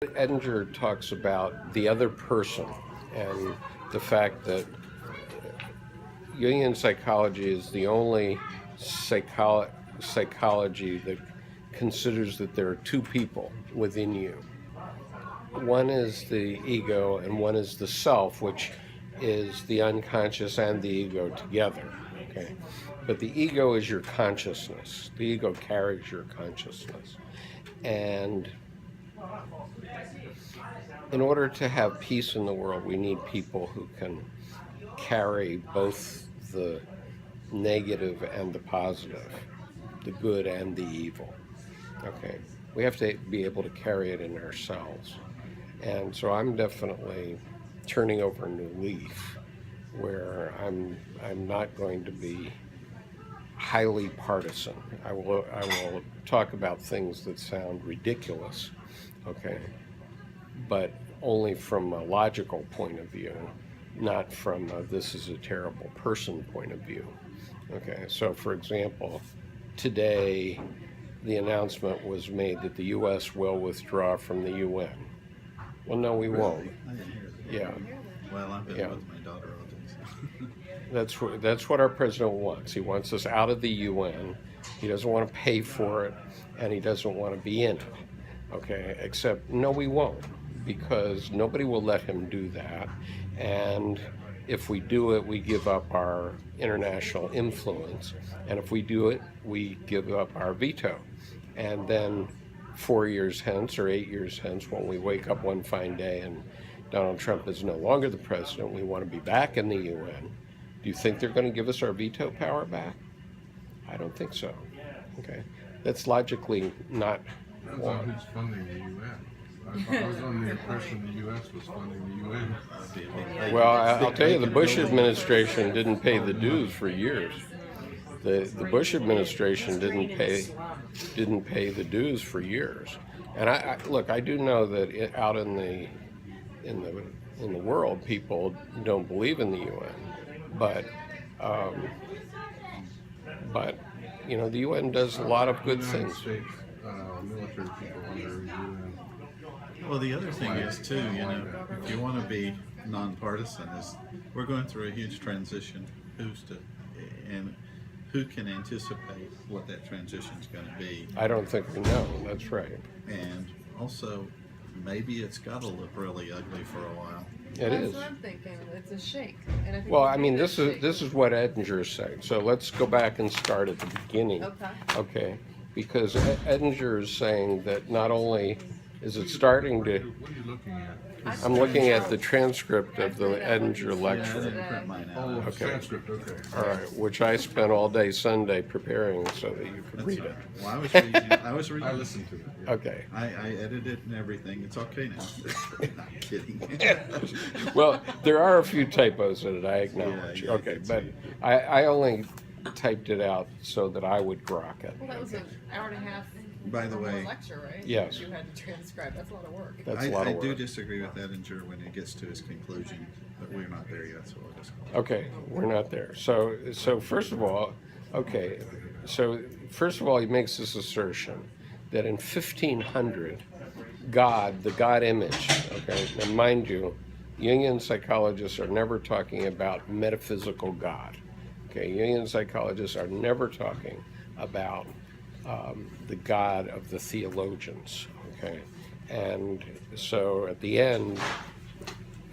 Edinger talks about the other person and the fact that Jungian psychology is the only psychology that considers that there are two people within you. One is the ego and one is the self, which is the unconscious and the ego together. Okay, but the ego is your consciousness. The ego carries your consciousness, and in order to have peace in the world, we need people who can carry both the negative and the positive, the good and the evil. Okay, we have to be able to carry it in ourselves. And so I'm definitely turning over a new leaf where I'm not going to be highly partisan. I will talk about things that sound ridiculous, okay, but only from a logical point of view, not from a this is a terrible person point of view. Okay, so for example, today the announcement was made that the U.S. will withdraw from the UN. Well, no, we won't. I didn't hear that. Yeah, Well, I've been yeah. with my daughter all day. That's what our president wants. He wants us out of the UN. He doesn't want to pay for it, and he doesn't want to be in it. Okay, except no, we won't, because nobody will let him do that. And if we do it, we give up our international influence. And if we do it, we give up our veto. And then 4 years hence or 8 years hence, when we wake up one fine day and Donald Trump is no longer the president, we want to be back in the UN. Do you think they're going to give us our veto power back? I don't think so. Okay, that's logically not Depends on who's funding the UN. I was under the impression the U.S. was funding the UN. Well. I'll tell you, the Bush administration didn't pay the dues for years. The Bush administration didn't pay the dues for years. And look, I do know that out in the world, people don't believe in the UN, but the UN does a lot of good United things. States military people under the UN. Well, the other thing is too, if you want to be nonpartisan, is we're going through a huge transition. And who can anticipate what that transition is going to be? I don't think we know. That's right. And also, maybe it's got to look really ugly for a while. It is. That's what I'm thinking. It's a shake. And I think Well, we I can mean, make this that is shake. this is what Edinger is saying. So let's go back and start at the beginning. Okay. Okay, because Edinger is saying that not only is it starting to, What are you looking at? I'm looking at the transcript of the Edinger Yeah, I lecture. didn't print mine Oh, out. Okay. transcript, okay. All right, which I spent all day Sunday preparing so that you could read it. Well, I was reading. I was reading. I listened to it. Yeah. Okay. I edited it and everything. It's okay now. Not kidding. Well, there are a few typos in it, I acknowledge. Yeah, I Okay, can but see. I only typed it out so that I would grok it. Well, that was an hour and a half. By the way- lecture, right? Yes. You had to transcribe. That's a lot of work. That's a lot I of do work. disagree with Edinger when he gets to his conclusion, but we're not there yet, so we'll just. Okay, we're not there. So first of all, okay, so first of all, he makes this assertion that in 1500, God, the God image, okay, now mind you, Jungian psychologists are never talking about metaphysical God. Okay, Jungian psychologists are never talking about the God of the theologians. Okay, and so at the end,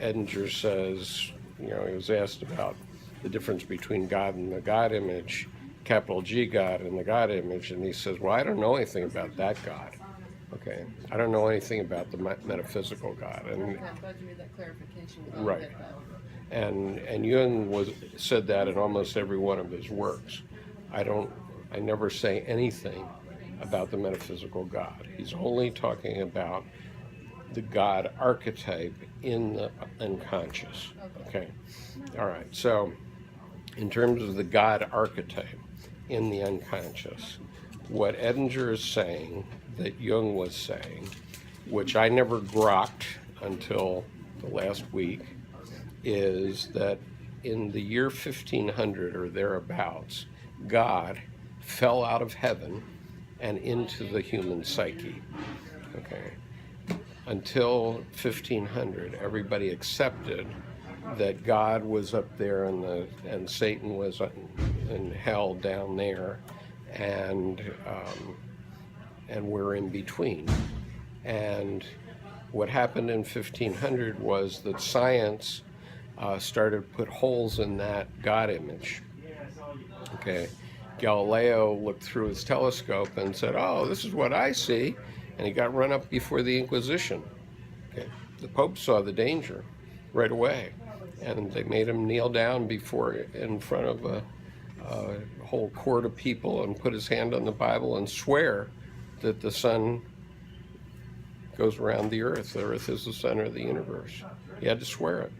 Edinger says, he was asked about the difference between God and the God image, capital G God and the God image, and he says, well, I don't know anything about that God. Okay, I don't know anything about the metaphysical God. And Okay, I'm glad you made that clarification. We Right. didn't get that. and Jung said that in almost every one of his works. I never say anything about the metaphysical God. He's only talking about the God archetype in the unconscious. Okay, all right. So, in terms of the God archetype in the unconscious, what Edinger is saying that Jung was saying, which I never grokked until the last week, is that in the year 1500 or thereabouts, God fell out of heaven and into the human psyche. Okay. until 1500, everybody accepted that God was up there and Satan was in hell down there, and we're in between. And what happened in 1500 was that science started to put holes in that God image. Okay, Galileo looked through his telescope and said, "Oh, this is what I see," and he got run up before the Inquisition. Okay, the Pope saw the danger right away, and they made him kneel down in front of a whole court of people and put his hand on the Bible and swear that the sun goes around the earth. The earth is the center of the universe. He had to swear it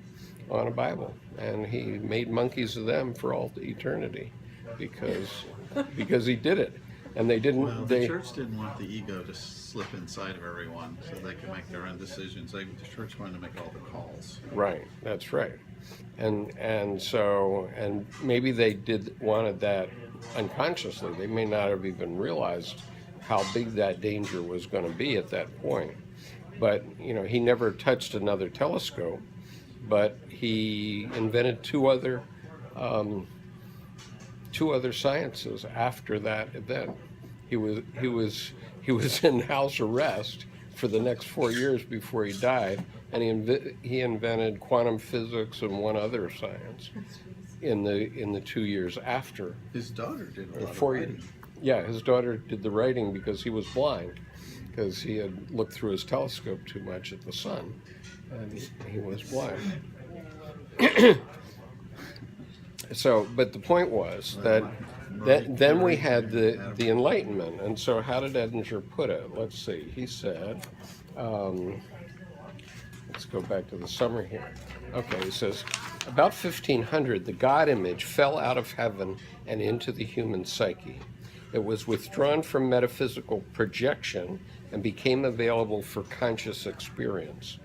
on a Bible, and he made monkeys of them for all eternity because he did it. And they didn't. Well, the church didn't want the ego to slip inside of everyone so they could make their own decisions. The church wanted to make all the calls. Right. That's right. And so maybe they wanted that unconsciously. They may not have even realized how big that danger was going to be at that point. But he never touched another telescope. But he invented two other sciences after that event. He was in house arrest for the next 4 years before he died, and he invented quantum physics and one other science in the 2 years after. His daughter did a lot of 4 writing. Yeah, his daughter did the writing because he was blind, because he had looked through his telescope too much at the sun, and he was blind. So, but the point was that then we had the Enlightenment. And so how did Edinger put it? Let's see. He said, let's go back to the summary here. Okay, he says, about 1500, the God image fell out of heaven and into the human psyche. It was withdrawn from metaphysical projection and became available for conscious experience.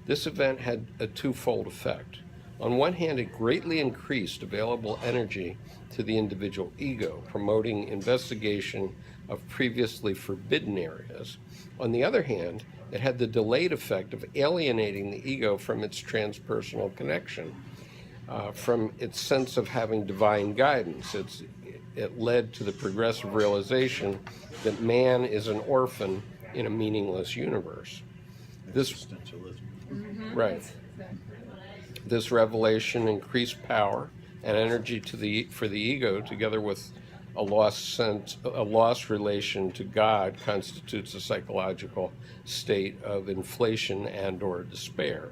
This event had a twofold effect. On one hand, it greatly increased available energy to the individual ego, promoting investigation of previously forbidden areas. On the other hand, it had the delayed effect of alienating the ego from its transpersonal connection, from its sense of having divine guidance. It led to the progressive realization that man is an orphan in a meaningless universe. Existentialism. Right. This revelation increased power and energy for the ego, together with a lost relation to God, constitutes a psychological state of inflation and/or despair.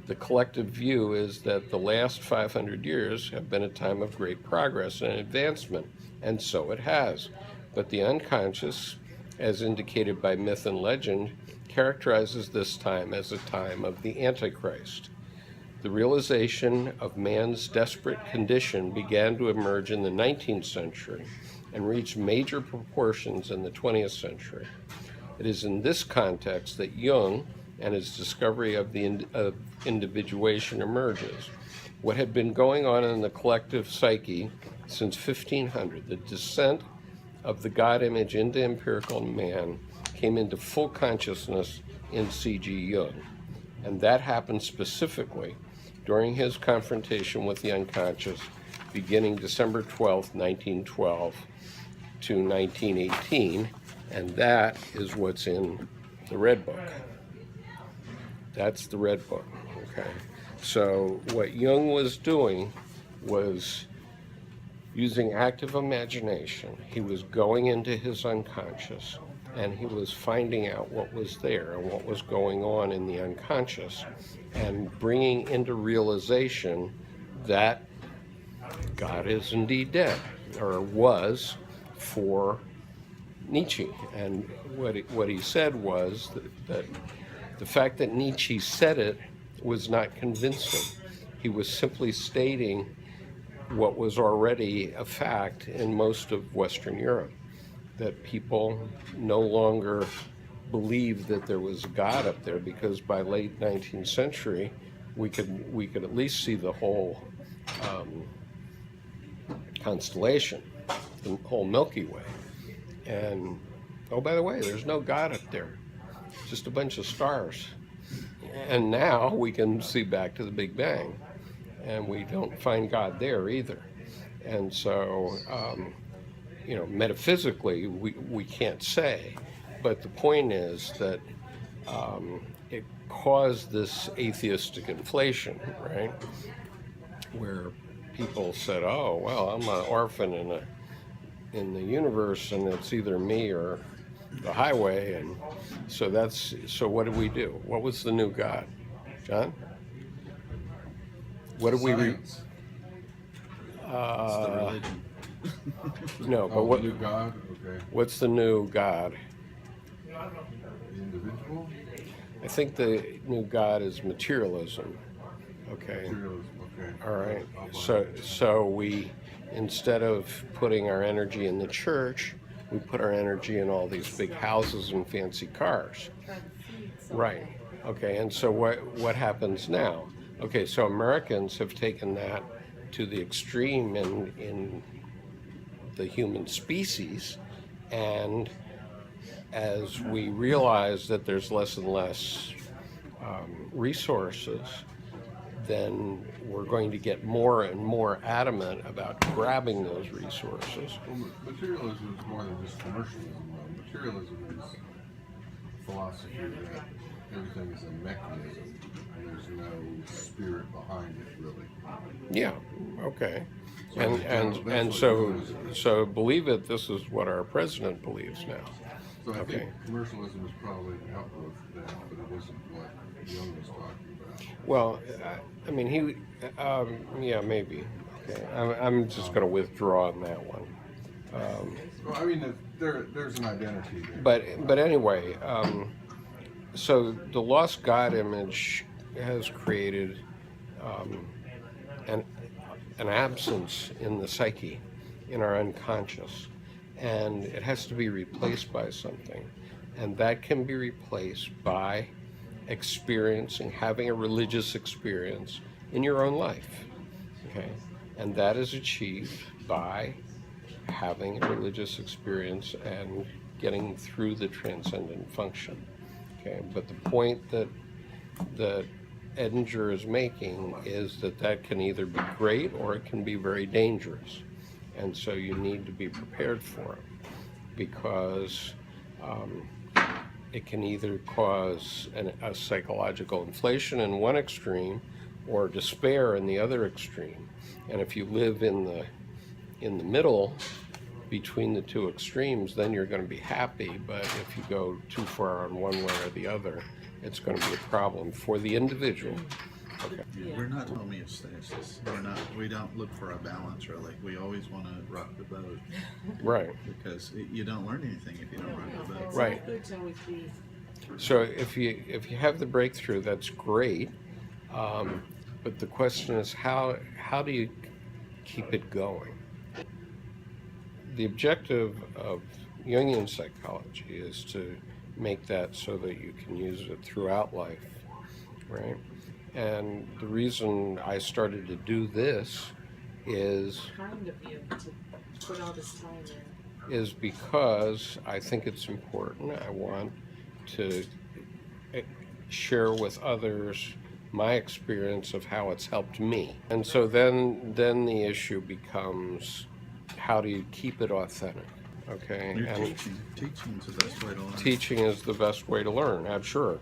The collective view is that the last 500 years have been a time of great progress and advancement, and so it has. But the unconscious, as indicated by myth and legend, characterizes this time as a time of the Antichrist. The realization of man's desperate condition began to emerge in the 19th century and reached major proportions in the 20th century. It is in this context that Jung and his discovery of individuation emerges. What had been going on in the collective psyche since 1500, the descent of the God image into empirical man, came into full consciousness in C.G. Jung. And that happened specifically during his confrontation with the unconscious, beginning December 12, 1912 to 1918, and that is what's in the Red Book. That's the Red Book, okay? So what Jung was doing was using active imagination. He was going into his unconscious, and he was finding out what was there and what was going on in the unconscious, and bringing into realization that God is indeed dead, or was, for Nietzsche. And what he said was that the fact that Nietzsche said it was not convincing. He was simply stating what was already a fact in most of Western Europe, that people no longer believed that there was a God up there, because by late 19th century we could at least see the whole constellation, the whole Milky Way. And oh, by the way, there's no God up there. just a bunch of stars. And now we can see back to the Big Bang, and we don't find God there either. And so, metaphysically, we can't say, but the point is that it caused this atheistic inflation, right? Where people said, "Oh, well, I'm an orphan in the universe, and it's either me or the highway." And so what did we do? What was the new God, John? What did we? Science. It's the religion. No, but Oh, what? new God? Okay. What's the new God? The individual? I think the new God is materialism. Okay. Materialism, okay. All right. I'll buy So we, instead of putting our energy in the church, we put our energy in all these big houses and fancy cars. Try to feed something. Right. Okay. And so what happens now? Okay. So Americans have taken that to the extreme in the human species, and as we realize that there's less and less resources, then we're going to get more and more adamant about grabbing those resources. Well, materialism is more than just commercialism. Materialism is philosophy that everything is a mechanism and there's no spirit behind it, really. Yeah. Okay. So And that's so what commercialism is. so believe it. This is what our president believes now. So I Okay. think commercialism is probably helped with that, but it isn't what Jung was talking about. Well, I mean, yeah, maybe. Okay. I'm just going to withdraw on that one. Well, I mean, there's an identity there. But anyway, so the lost God image has created an absence in the psyche, in our unconscious, and it has to be replaced by something, and that can be replaced by having a religious experience in your own life. Okay, and that is achieved by having a religious experience and getting through the transcendent function. Okay, but the point that Edinger is making is that can either be great or it can be very dangerous, and so you need to be prepared for it, because it can either cause a psychological inflation in one extreme or despair in the other extreme. And if you live in the middle between the two extremes, then you're going to be happy. But if you go too far on one way or the other, it's going to be a problem for the individual. Okay. We're not homeostasis. We don't look for a balance, really. We always want to rock the boat, Right. because you don't learn anything if you don't rock the boat. Right. Good to always be. So if you have the breakthrough, that's great. But the question is, how do you keep it going? The objective of Jungian psychology is to make that so that you can use it throughout life, right? And the reason I started to do this is Kind of you to put all this time in. is because I think it's important. I want to share with others my experience of how it's helped me. And so then the issue becomes, how do you keep it authentic? Okay, You're and teaching. Teaching is the best way to learn. teaching is the best way to learn. I'm sure.